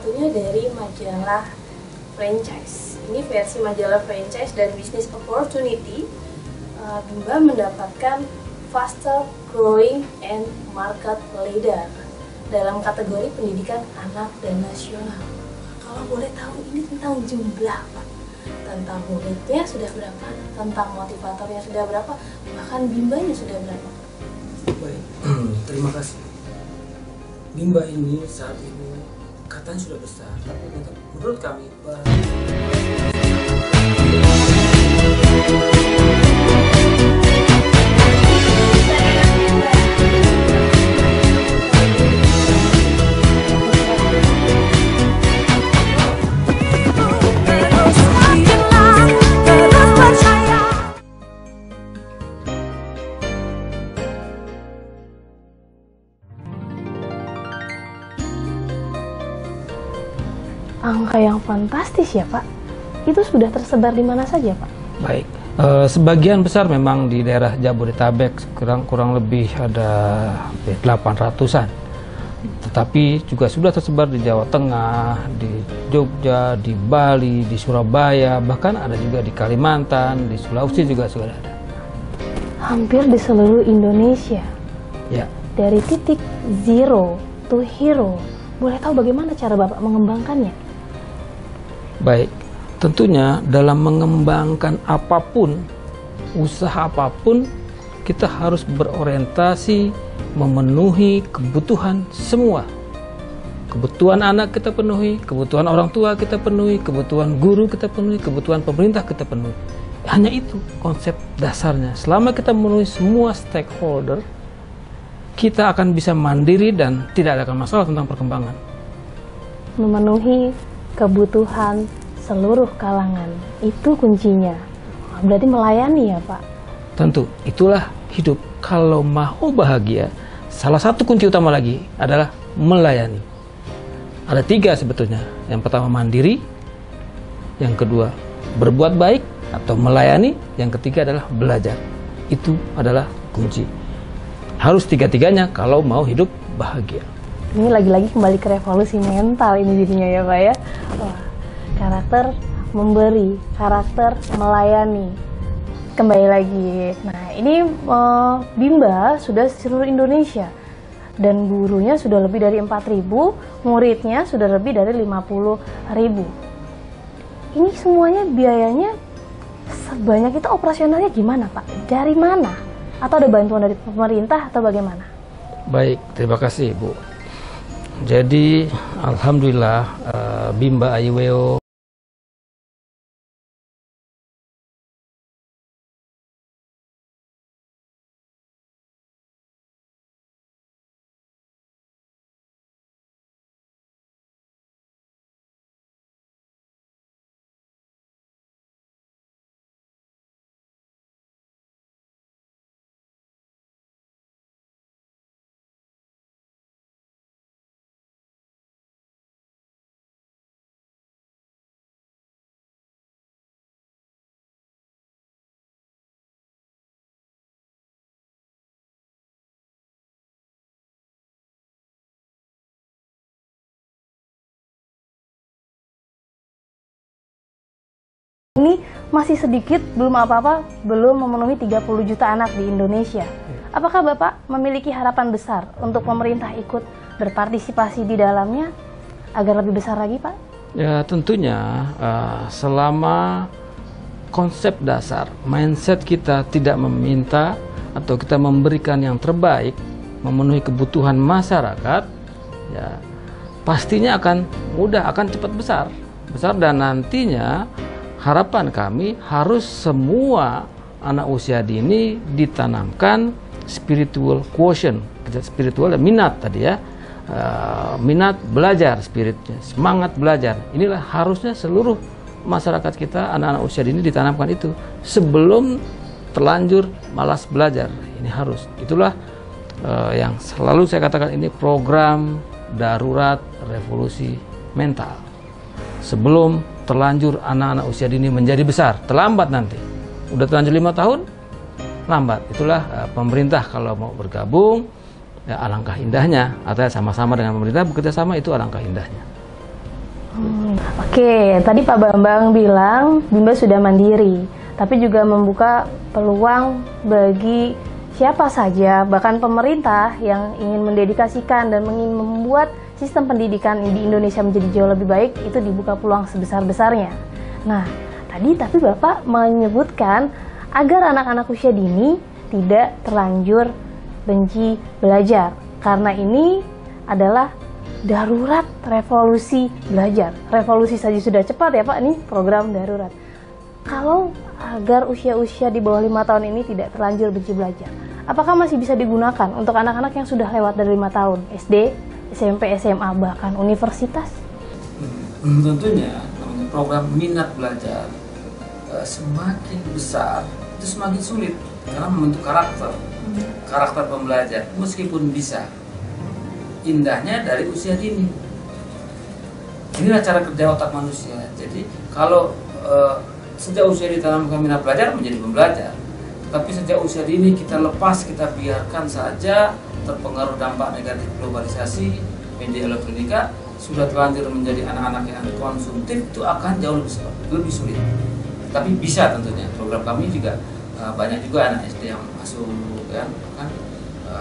satunya dari majalah franchise. Ini versi majalah franchise dan business opportunity. Bimba mendapatkan faster growing and market leader dalam kategori pendidikan anak dan nasional. Kalau boleh tahu ini tentang jumlah, Pak. Tentang muridnya sudah berapa, tentang motivatornya sudah berapa, bahkan bimbanya sudah berapa. Baik, terima kasih. Bimba ini saat ini katanya sudah besar, tapi menurut kami angka yang fantastis ya, Pak. Itu sudah tersebar di mana saja, Pak? baik. Sebagian besar memang di daerah Jabodetabek, kurang lebih ada 800-an. Tetapi juga sudah tersebar di Jawa Tengah, di Jogja, di Bali, di Surabaya, bahkan ada juga di Kalimantan, di Sulawesi juga sudah ada. Hampir di seluruh Indonesia. Ya. Dari titik zero to hero. Boleh tahu bagaimana cara Bapak mengembangkannya? Baik, tentunya dalam mengembangkan apapun, usaha apapun, kita harus berorientasi memenuhi kebutuhan semua. Kebutuhan anak kita penuhi, kebutuhan orang tua kita penuhi, kebutuhan guru kita penuhi, kebutuhan pemerintah kita penuhi. Hanya itu konsep dasarnya. Selama kita memenuhi semua stakeholder, kita akan bisa mandiri dan tidak ada masalah tentang perkembangan. Memenuhi kebutuhan seluruh kalangan, itu kuncinya. Berarti melayani ya, Pak? Tentu, itulah hidup. Kalau mau bahagia, salah satu kunci utama lagi adalah melayani. Ada 3 sebetulnya. Yang pertama mandiri, yang kedua berbuat baik atau melayani, yang ketiga adalah belajar. Itu adalah kunci. Harus 3-tiganya kalau mau hidup bahagia. Ini lagi-lagi kembali ke revolusi mental ini jadinya ya, Pak ya. Wah, karakter memberi, karakter melayani. Kembali lagi. Nah, ini Bimba sudah seluruh Indonesia. Dan gurunya sudah lebih dari 4.000, muridnya sudah lebih dari 50.000. Ini semuanya biayanya sebanyak itu, operasionalnya gimana, Pak? Dari mana? Atau ada bantuan dari pemerintah atau bagaimana? Baik, terima kasih, Bu. Jadi, alhamdulillah Bimba Aiweo Ini masih sedikit, belum apa-apa, belum memenuhi 30 juta anak di Indonesia. Apakah Bapak memiliki harapan besar untuk pemerintah ikut berpartisipasi di dalamnya agar lebih besar lagi, Pak? Ya, tentunya selama konsep dasar, mindset kita tidak meminta atau kita memberikan yang terbaik, memenuhi kebutuhan masyarakat, ya pastinya akan mudah, akan cepat besar dan nantinya harapan kami harus semua anak usia dini ditanamkan spiritual quotient, spiritual dan minat tadi ya, minat belajar, spiritnya, semangat belajar. Inilah harusnya seluruh masyarakat kita, anak-anak usia dini ditanamkan itu sebelum terlanjur malas belajar. Ini harus. Itulah yang selalu saya katakan, ini program darurat revolusi mental. Sebelum terlanjur anak-anak usia dini menjadi besar, terlambat nanti. Udah terlanjur 5 tahun, lambat. Itulah pemerintah kalau mau bergabung, ya alangkah indahnya. Atau sama-sama dengan pemerintah bekerja sama, itu alangkah indahnya. Oke, tadi Pak Bambang bilang Bimba sudah mandiri, tapi juga membuka peluang bagi siapa saja, bahkan pemerintah yang ingin mendedikasikan dan ingin membuat sistem pendidikan di Indonesia menjadi jauh lebih baik, itu dibuka peluang sebesar-besarnya. Nah, tadi tapi Bapak menyebutkan agar anak-anak usia dini tidak terlanjur benci belajar, karena ini adalah darurat revolusi belajar. Revolusi saja sudah cepat ya Pak, ini program darurat. Kalau agar usia-usia di bawah 5 tahun ini tidak terlanjur benci belajar, apakah masih bisa digunakan untuk anak-anak yang sudah lewat dari 5 tahun, SD, SMP, SMA, bahkan universitas? Tentunya program minat belajar semakin besar, itu semakin sulit karena membentuk karakter pembelajar, meskipun bisa. Indahnya dari usia dini. Inilah cara kerja otak manusia. Jadi kalau sejak usia ditanamkan minat belajar menjadi pembelajar, tapi sejak usia dini kita lepas, kita biarkan saja terpengaruh dampak negatif globalisasi, media elektronika, sudah terlanjur menjadi anak-anak yang konsumtif, itu akan jauh lebih sulit. Tapi bisa tentunya. Program kami juga banyak juga anak SD yang masuk, kan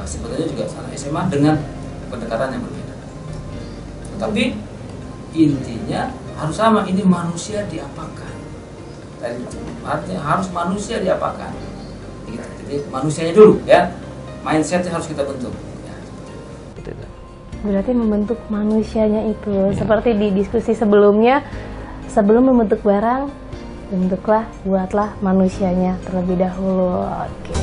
sebetulnya juga anak SMA dengan pendekatan yang berbeda. Tapi intinya harus sama, ini manusia diapakan. Artinya harus manusia diapakan. Jadi manusianya dulu ya, mindsetnya harus kita bentuk. Ya. Berarti membentuk manusianya itu, seperti di diskusi sebelumnya, sebelum membentuk barang, bentuklah, buatlah manusianya terlebih dahulu. Oke.